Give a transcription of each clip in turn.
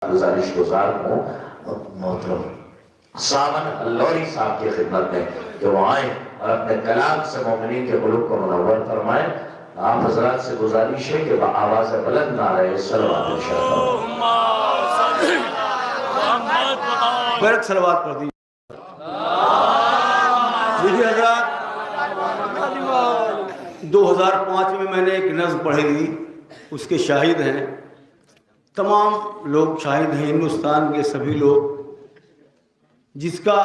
गुजारिश गुजार हूँ मोहतरम सावन अल्लौरी साहब की खिदमत में कि वो आए और अपने कलाम से मोमिनीन के कुलूब को मुनव्वर फरमाए। आप हजरात से गुजारिश है कि आवाज़ बुलंद ना रहे, सलवात सलवात पढ़ दी। देखिए हजरात, 2005 में मैंने एक नज़्म पढ़ी थी, उसके शाहिद हैं तमाम लोग, शाहिद हैं हिंदुस्तान के सभी लोग, जिसका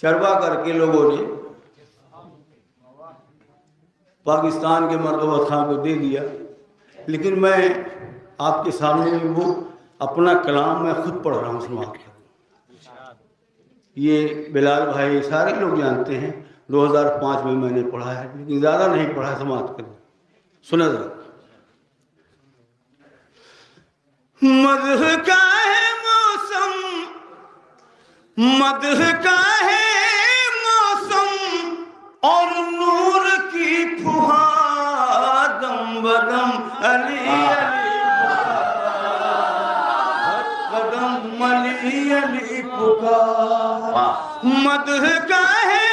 शरबा करके लोगों ने पाकिस्तान के मरतबा खान को दे दिया। लेकिन मैं आपके सामने में वो अपना कलाम मैं खुद पढ़ रहा हूँ, समाप्त। ये बिलाल भाई सारे लोग जानते हैं, 2005 में मैंने पढ़ा है, लेकिन ज़्यादा नहीं पढ़ा है, समाप्त करें। सुना जरा। मदह का है मौसम, मदह का है मौसम और नूर की फुहार, दम बदम अली अली कदम अली अली पुकार। मदह का है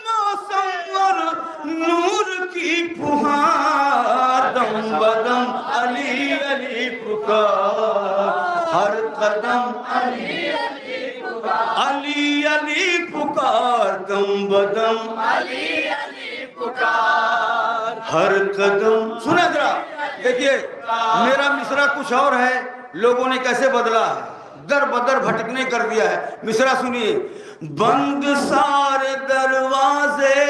मौसम और नूर की फुहार, दम बदम अली अली पुकार, हर कदम अली अली पुकार, दम बदम अली अली पुकार, हर कदम। सुना जरा, देखिए मेरा मिसरा कुछ और है, लोगों ने कैसे बदला है, दर बदर भटकने कर दिया है। मिसरा सुनिए। बंद सारे दरवाजे,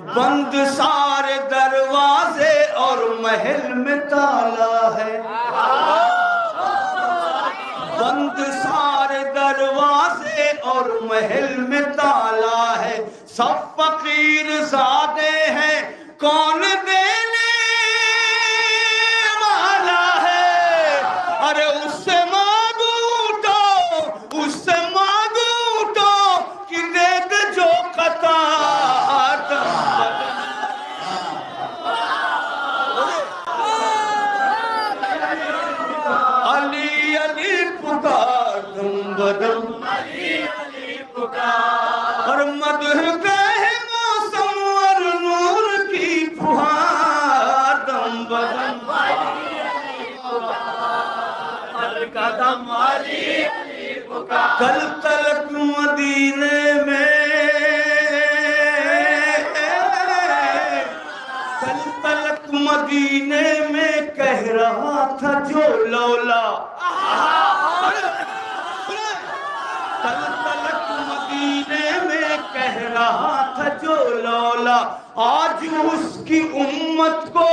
बंद सारे दरवाजे और महल में ताला है, बंद सारे दरवाजे और महल में ताला है, सब फकीर ज़ादे हैं, कौन देने वाला है। अरे उससे मांगू तो, उससे मांगू तो कि दे दे जो कता। अली अली पुकार, दम बदम अली अली पुकार, और मदह का है मौसम और नूर की फुहार, दम बदम अली अली पुकार, हर कदम अली अली पुकार। कल तलक मदीने में, कल तलक मदीने में कह रहा था जो लौला, कल तलक मदीने में कह रहा था जो लौला, आज उसकी उम्मत को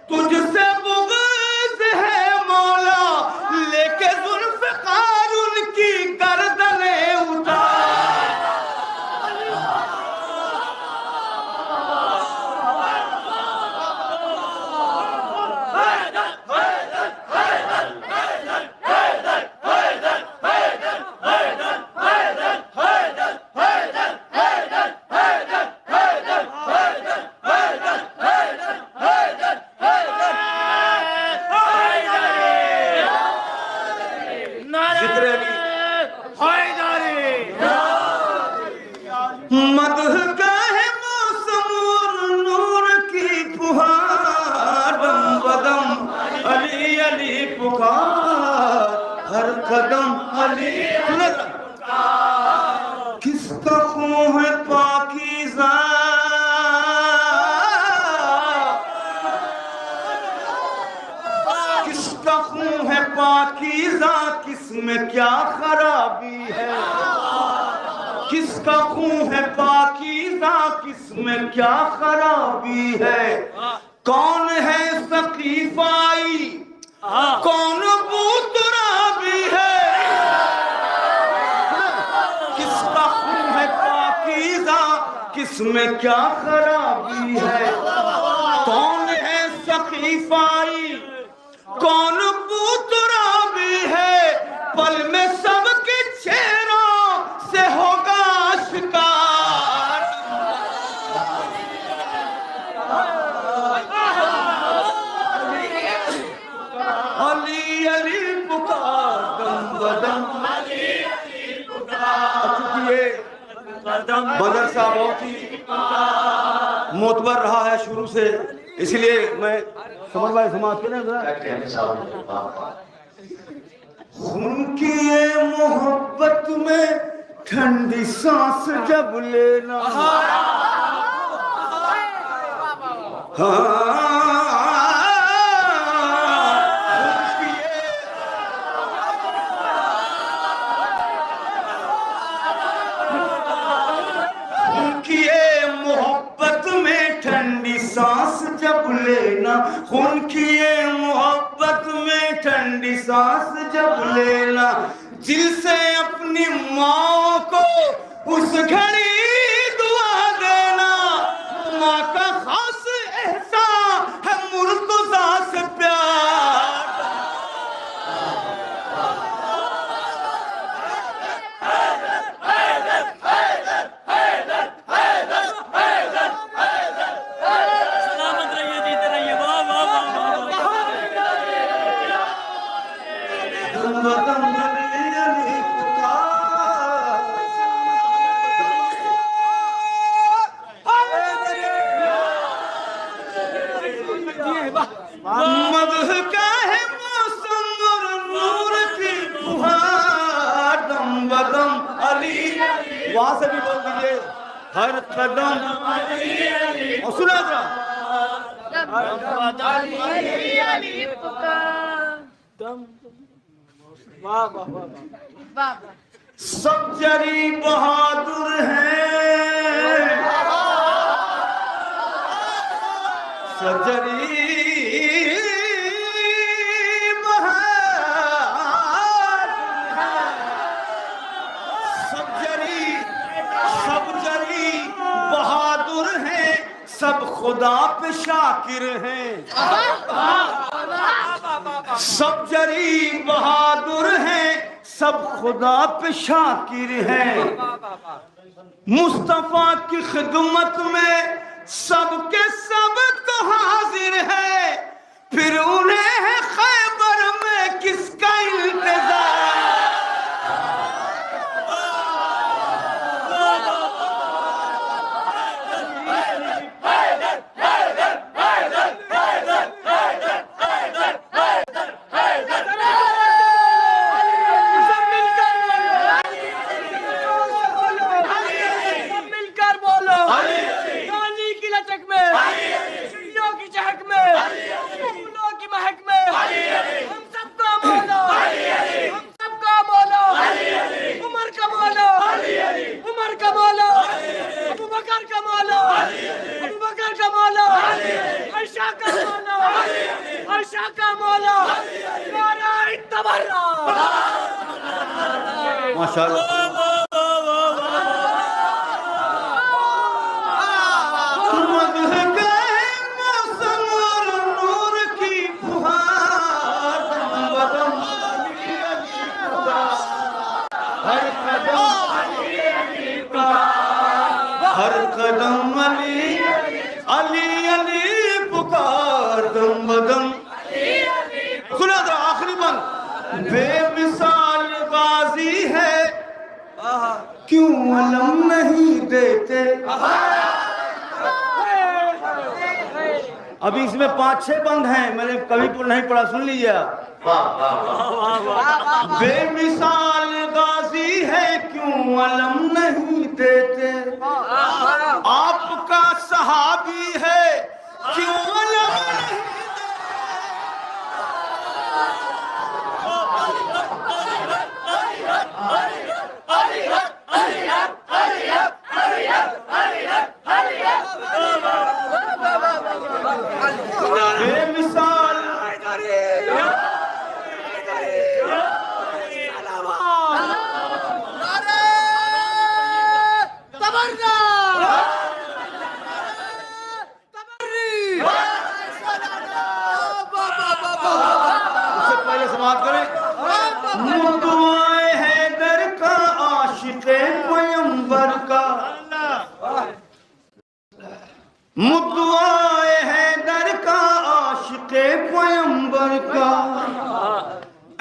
तुझसे बुग़्ज़ है मौला, लेके ज़ुल्फ़िकार उनकी गर्दनें उतार। मदह का है मौसम और नूर की फुहार, दम बदम अली अली पुकार, हर कदम अली। किसका खून है पाकीज़ा, किसका खून है पाकीज़ा, किसमें क्या खराबी है, किसका खून है पाकीज़ा, किसमें क्या खराबी है। कौन है सकीफ़ाई, कौन बूतराबी है, किसका खून है पाकीज़ा, किसमें क्या खराबी है। कौन है सकीफ़ाई, कौन बूतराबी है, पल में सबके चेहरों से होगा आशिकार। मदरसा बहुत ही मोतबर रहा है शुरू से, इसलिए मैं समझ भाई समाज के ना उनकी ये मोहब्बत में ठंडी सांस जब लेना, सांस जब लेना, खून की ये मोहब्बत में ठंडी सांस जब लेना, दिल से अपनी माँ को उस घड़ी दुआ देना, माँ का खास एहसान है मुर्तज़ा से प्यार। मदह का है मौसम और नूर की फुहार, दम बदम अली, वहां से भी बोल दीजिए, हर कदम और सुना था सब जरी बहादुर हैं, सजरी बहादुर हैं, सब खुदा पे शाकिर हैं, सब जरी बहादुर हैं, सब खुदा पे शाकिर हैं, मुस्तफा की खिदमत में सबके सब तो हाजिर है, फिर उन्हें है खैबर में किसका इंतजार। हर कदम अली अली अली पुकार, दम बदम सुना था आखिरी बंद, बेमिसाल गाजी है क्यों अलम नहीं देते। अभी इसमें 5-6 बंद हैं, मैंने कभी तो नहीं पढ़ा, सुन लीजिए। बेमिसाल गाजी है क्यों अलम नहीं देते, आपका सहाबी है क्यों अलम नहीं बेमिसाल पहले समाप्त करें। मुद्दुआए हैदर का आशिक़े पैगंबर का, मुद्दुआए हैदर का आशिक़े पैगंबर का,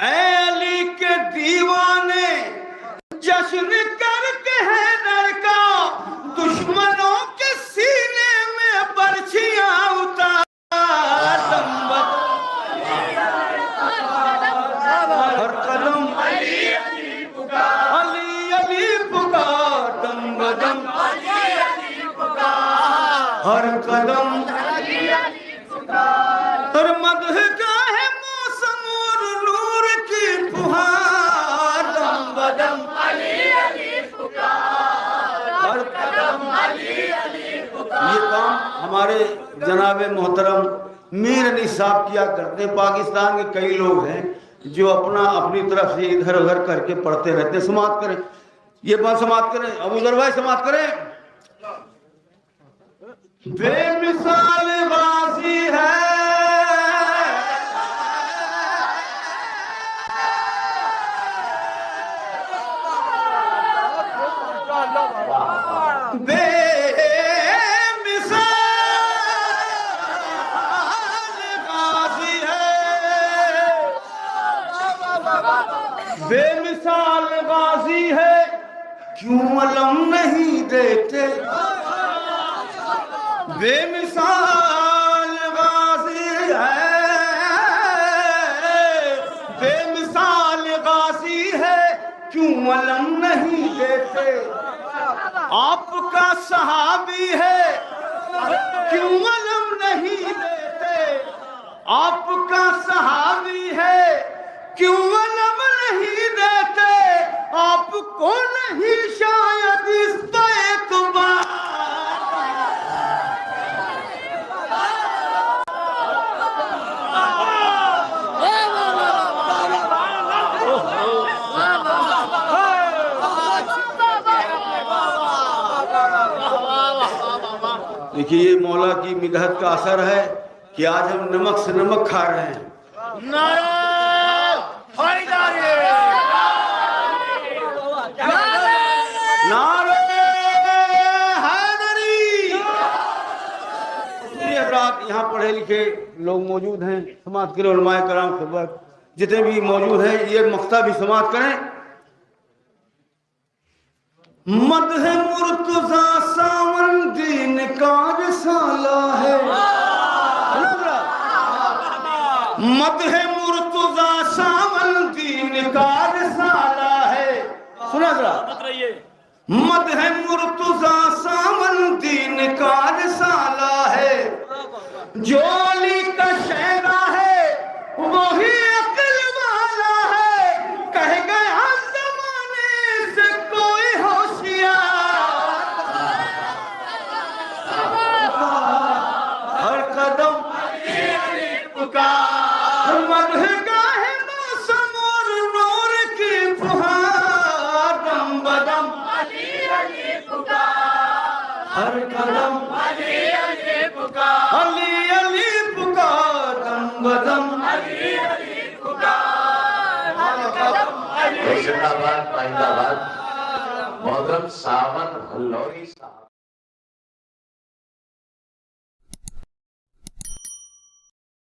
ऐ अली के दीवाने जश्न करके हैदर का कदम और मदह का है मौसम और नूर की फुहार, दम बदम अली अली पुकार, हर कदम अली अली पुकार। ये काम हमारे जनाबे मोहतरम मीर अली साहब किया करते। पाकिस्तान के कई लोग हैं जो अपनी तरफ से इधर उधर करके पढ़ते रहते। समाप्त करें, ये बात समाप्त करें, अबू जर भाई समाप्त करें। बेमिसाल गाजी है, बेमिसाल गाजी है, क्यों अलम नहीं देते। बेमिसाल गाजी है, बेमिसाल गाजी है, क्यों अलम नहीं देते। आपका सहाबी है, क्यों अलम नहीं देते। आपका सहाबी है, क्यों अलम नहीं देते। आपको नहीं शायद इस पे एक बार। देखिए ये मौला की मिदहत का असर है कि आज हम नमक से नमक खा रहे हैं। यहाँ पढ़े लिखे लोग मौजूद हैं, समाप्त करें। उलमाए कराम खबर जितने भी मौजूद हैं ये मक्ता भी समाप्त करें। मदह मुर्तजा सावन दीन का रिसाला है, मदह मुर्तजा सावन दीन का रिसाला है। सुना जरा, मदह मुर्तजा सावन दीन का रिसाला है। जो अली का शहरा है वही अक्ल वाला है। कह गया जमाने से कोई होशियार, हर कदम पुकार। मदह का है मौसम और नूर की फुहार, दम बदम अली अली पुकार, हर कदम अली अली पुकार, अली अली पुकार, दम बदम अली अली पुकार, हर कदम अली। जिंदाबाद, पाइंदाबाद। मोहतरम सावन हल्लौरी साहब।